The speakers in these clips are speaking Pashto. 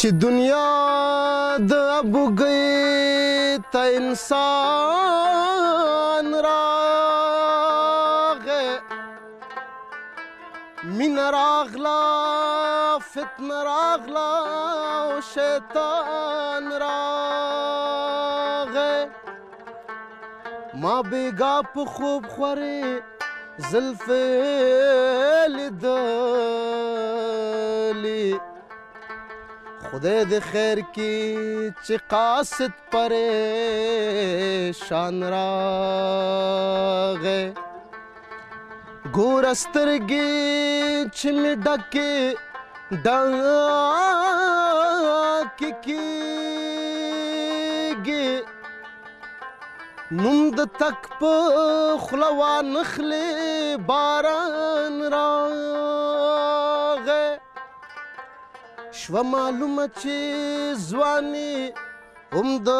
چې دنیا د ابوګۍ ته انسان راغی مینه راغله فتنه راغله او شیطان راغی ما بیګا په خوب خورې زلفې لیدلې خدای د خیر کی چې قاصد پریشان راغی ګوره سترګې چې مې ډکې ډکې کېږي نوم د تک په خوله وانخلې باران راغی شوه معلومه چې ځواني هم د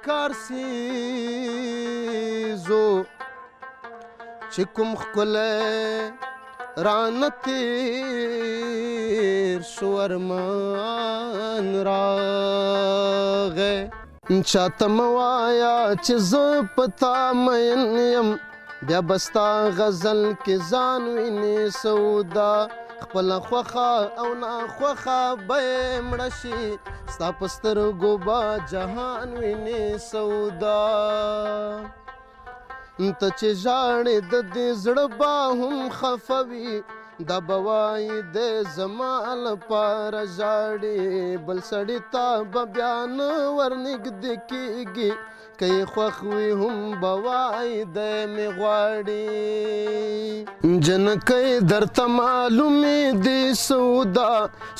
کار سیزو چې کوم ښکلی رانه تېر شو ارمان راغی چاته مه وایه چې زه په تا مین یم بیا به ستا غزل کې ځان وینې سودا خپله خوښه او ناخوښه به یې مړه شي ستا په سترګو به جهان وینې سودا ته چې ژاړې د دې زړه به هم خفه وي دا به وایي دی زما لپاره ژاړې بل سړي ته به بیا نه ورنږدې کېږي که یې خوښ وي هم به وایي دی مې غواړي جنکۍ درته معلومې دي سودا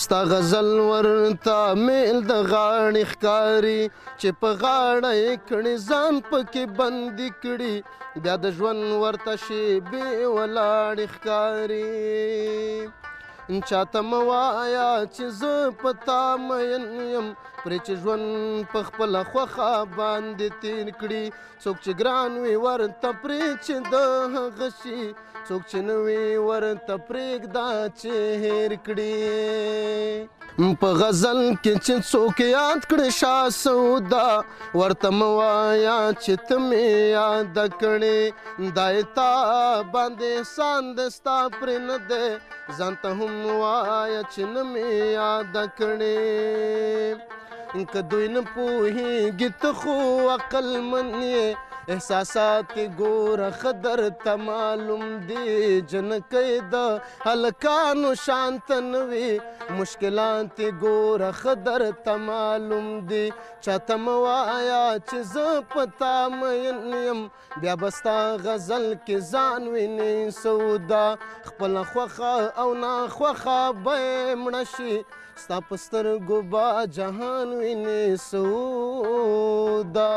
ستا غزل ورته میل د غاړې ښکاري چې په غاړه یې کړي ځان پکې بندي کړي بیا د ژوند ورته شېبې ولاړې ښکاري چاته مه وایه چې زه په تا مین یم پرې چې ژوند په خپله خوښه باندې تېر کړي څوک چې ګران وي ورته پرې چې د هغه شي څوک چې نه وي ورته پرېږده چې هېر کړي په غزل کې چې څوک یاد کړي شاه سودا ورته مه وایه چې ته مې یاده کړې دا یې تا باندې احسان دی ستا پرې نه دی ځان ته هم وایه چې نه مې یاده کړې که دوی نه پوهېږي ته خو عقلمن یې احساسات ګوره ښه درته معلوم دي جنکۍ د هلکانو شانته نه وي مشکلات ګوره ښه درته معلوم دي چاته مه وایه چې زه په تا مین یم بیا به ستا غزل کې ځان وینې سودا خپله خوښه او ناخوښه به یې مړه شي ستا په سترګو به جهان وینې سودا